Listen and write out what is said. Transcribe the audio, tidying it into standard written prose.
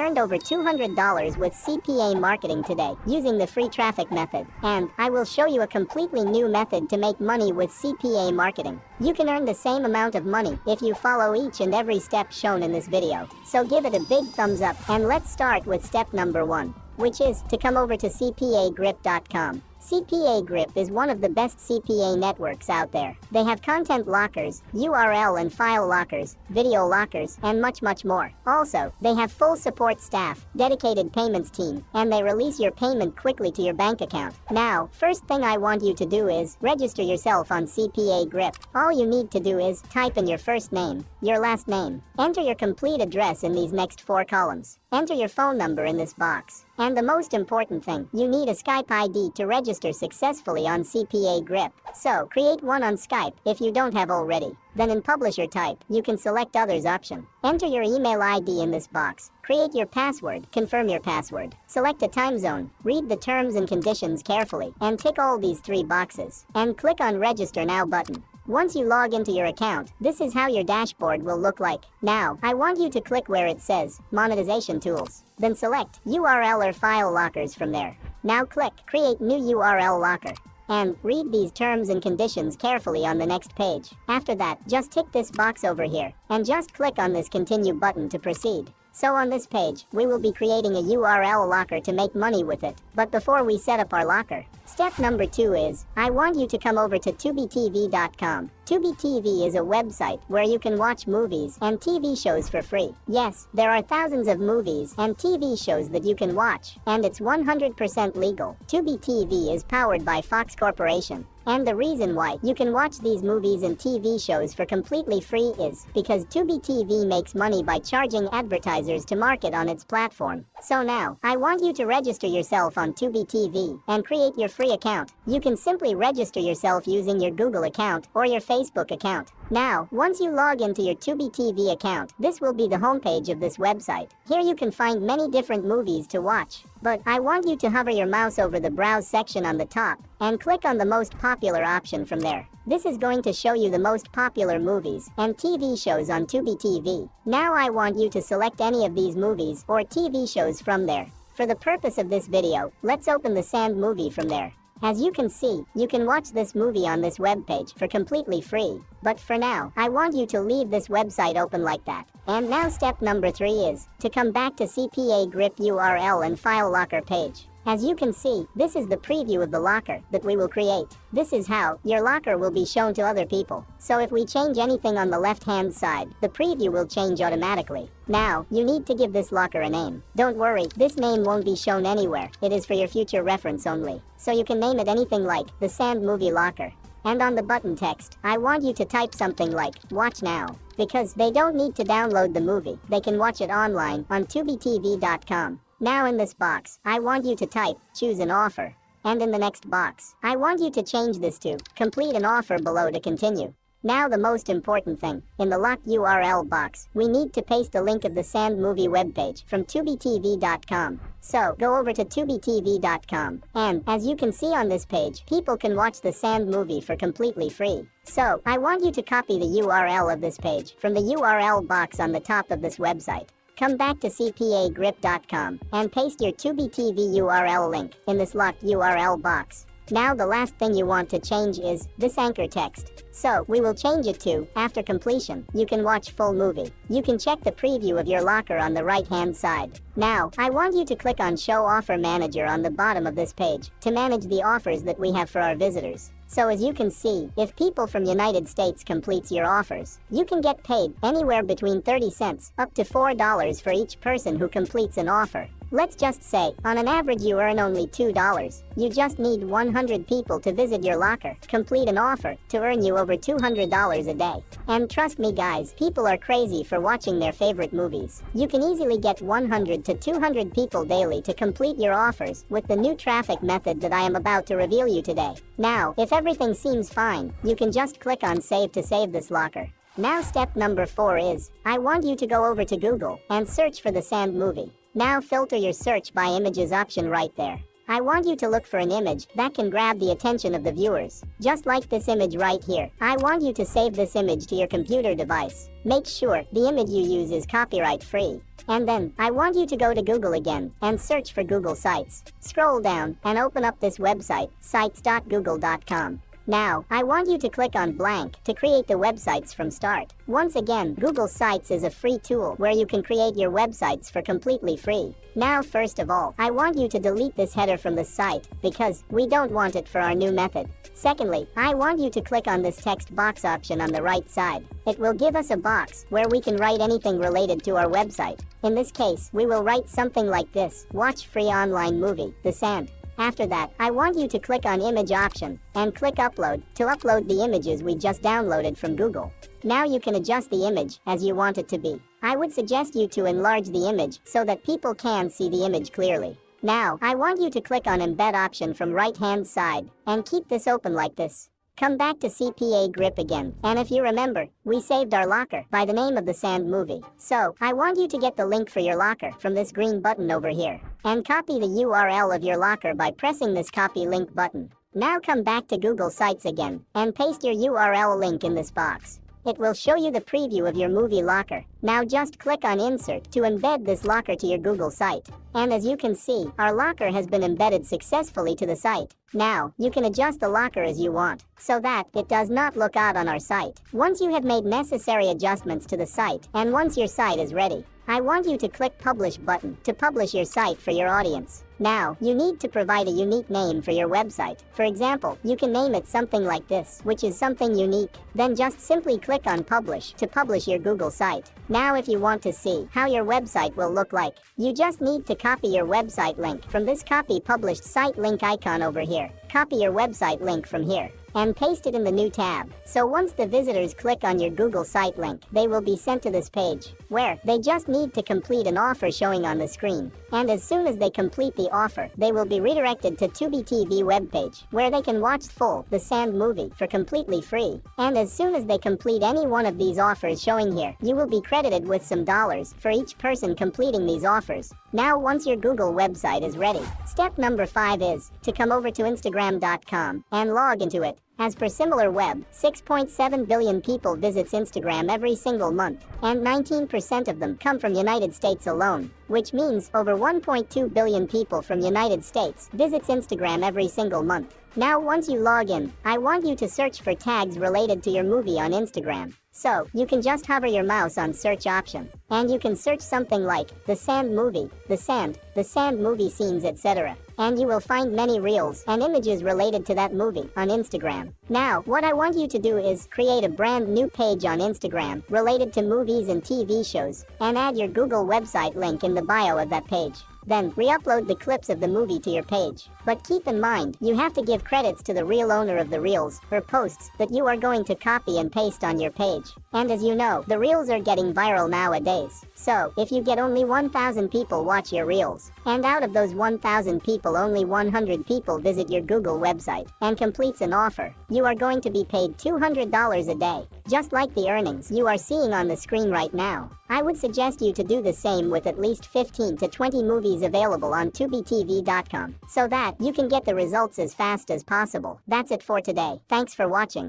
earned over $200 with CPA marketing today using the free traffic method, and I will show you a completely new method to make money with CPA marketing. You can earn the same amount of money if you follow each and every step shown in this video. So give it a big thumbs up, and let's start with step number 1, which is to come over to CPAGrip.com. CPAGrip is one of the best CPA networks out there. They have content lockers, URL and file lockers, video lockers, and much more. Also, they have full support staff, dedicated payments team, and they release your payment quickly to your bank account. Now, first thing I want you to do is register yourself on CPAGrip. All you need to do is type in your first name, your last name, enter your complete address in these next 4 columns. Enter your phone number in this box. And the most important thing, you need a Skype ID to register successfully on CPAGrip. So, create one on Skype if you don't have already. Then in Publisher type, you can select Others option. Enter your email ID in this box. Create your password, confirm your password. Select a time zone, read the terms and conditions carefully, and tick all these 3 boxes. And click on Register Now button. Once you log into your account, this is how your dashboard will look like. Now, I want you to click where it says Monetization Tools. Then select URL or File Lockers from there. Now click Create New URL Locker. And read these terms and conditions carefully on the next page. After that, just tick this box over here, and just click on this Continue button to proceed. So on this page, we will be creating a URL locker to make money with it. But before we set up our locker, step number 2 is, I want you to come over to tubitv.com. TubiTV is a website where you can watch movies and TV shows for free. Yes, there are thousands of movies and TV shows that you can watch, and it's 100% legal. TubiTV is powered by Fox Corporation. And the reason why you can watch these movies and TV shows for completely free is because TubiTV makes money by charging advertisers to market on its platform. So now, I want you to register yourself on TubiTV and create your free account. You can simply register yourself using your Google account or your Facebook account. Now, once you log into your TubiTV account, this will be the homepage of this website. Here you can find many different movies to watch. But I want you to hover your mouse over the Browse section on the top and click on the most popular option from there. This is going to show you the most popular movies and TV shows on TubiTV. Now I want you to select any of these movies or TV shows from there. For the purpose of this video, let's open the Sand movie from there. As you can see, you can watch this movie on this webpage for completely free. But for now, I want you to leave this website open like that. And now step number 3 is to come back to CPAGrip URL and file locker page. As you can see, this is the preview of the locker that we will create. This is how your locker will be shown to other people. So if we change anything on the left-hand side, the preview will change automatically. Now, you need to give this locker a name. Don't worry, this name won't be shown anywhere. It is for your future reference only. So you can name it anything like the Sand Movie Locker. And on the button text, I want you to type something like, Watch Now. Because they don't need to download the movie. They can watch it online on tubitv.com. Now in this box, I want you to type, Choose an Offer. And in the next box, I want you to change this to, Complete an Offer below to continue. Now the most important thing, in the locked URL box, we need to paste the link of the Sand movie webpage from tubitv.com. So, go over to tubitv.com, and, as you can see on this page, people can watch the Sand movie for completely free. So, I want you to copy the URL of this page from the URL box on the top of this website. Come back to CPAGrip.com and paste your TubiTV URL link in this locked URL box. Now the last thing you want to change is this anchor text. So we will change it to, after completion, you can watch full movie. You can check the preview of your locker on the right-hand side. Now, I want you to click on Show Offer Manager on the bottom of this page to manage the offers that we have for our visitors. So as you can see, if people from United States completes your offers, you can get paid anywhere between 30 cents up to $4 for each person who completes an offer. Let's just say, on an average you earn only $2. You just need 100 people to visit your locker, complete an offer, to earn you over $200 a day. And trust me guys, people are crazy for watching their favorite movies. You can easily get 100 to 200 people daily to complete your offers with the new traffic method that I am about to reveal you today. Now, if everything seems fine, you can just click on Save to save this locker. Now step number 4 is, I want you to go over to Google and search for the Sand movie. Now filter your search by images option right there. I want you to look for an image that can grab the attention of the viewers. Just like this image right here. I want you to save this image to your computer device. Make sure the image you use is copyright free. And then, I want you to go to Google again and search for Google Sites. Scroll down and open up this website, sites.google.com. Now, I want you to click on blank to create the websites from start. Once again, Google Sites is a free tool where you can create your websites for completely free. Now, first of all, I want you to delete this header from the site because we don't want it for our new method. Secondly, I want you to click on this text box option on the right side. It will give us a box where we can write anything related to our website. In this case, we will write something like this: watch free online movie, The Sand. After that, I want you to click on image option and click upload to upload the images we just downloaded from Google. Now you can adjust the image as you want it to be. I would suggest you to enlarge the image so that people can see the image clearly. Now, I want you to click on embed option from right hand side and keep this open like this. Come back to CPAGrip again, and if you remember, we saved our locker by the name of The Sand movie. So, I want you to get the link for your locker from this green button over here, and copy the URL of your locker by pressing this copy link button. Now come back to Google Sites again, and paste your URL link in this box. It will show you the preview of your movie locker. Now just click on Insert to embed this locker to your Google site. And as you can see, our locker has been embedded successfully to the site. Now, you can adjust the locker as you want, so that it does not look odd on our site. Once you have made necessary adjustments to the site, and once your site is ready, I want you to click Publish button to publish your site for your audience. Now, you need to provide a unique name for your website. For example, you can name it something like this, which is something unique. Then just simply click on Publish to publish your Google site. Now if you want to see how your website will look like, you just need to copy your website link from this Copy Published Site link icon over here. Copy your website link from here and paste it in the new tab. So once the visitors click on your Google site link, they will be sent to this page, where they just need to complete an offer showing on the screen. And as soon as they complete the offer, they will be redirected to Tubi TV webpage, where they can watch full The Sand movie for completely free. And as soon as they complete any one of these offers showing here, you will be credited with some dollars for each person completing these offers. Now once your Google website is ready, step number 5 is to come over to Instagram.com and log into it. As per SimilarWeb, 6.7 billion people visits Instagram every single month, and 19% of them come from United States alone, which means over 1.2 billion people from United States visits Instagram every single month. Now once you log in, I want you to search for tags related to your movie on Instagram. So, you can just hover your mouse on search option, and you can search something like The Sand movie, The Sand movie scenes, etc. And you will find many reels and images related to that movie on Instagram. Now, what I want you to do is create a brand new page on Instagram related to movies and TV shows, and add your Google website link in the bio of that page. Then, re-upload the clips of the movie to your page. But keep in mind, you have to give credits to the real owner of the reels or posts that you are going to copy and paste on your page. And as you know, the reels are getting viral nowadays. So, if you get only 1,000 people watch your reels, and out of those 1,000 people only 100 people visit your Google website and completes an offer, you are going to be paid $200 a day, just like the earnings you are seeing on the screen right now. I would suggest you to do the same with at least 15 to 20 movies available on TubiTV.com, so that you can get the results as fast as possible. That's it for today. Thanks for watching.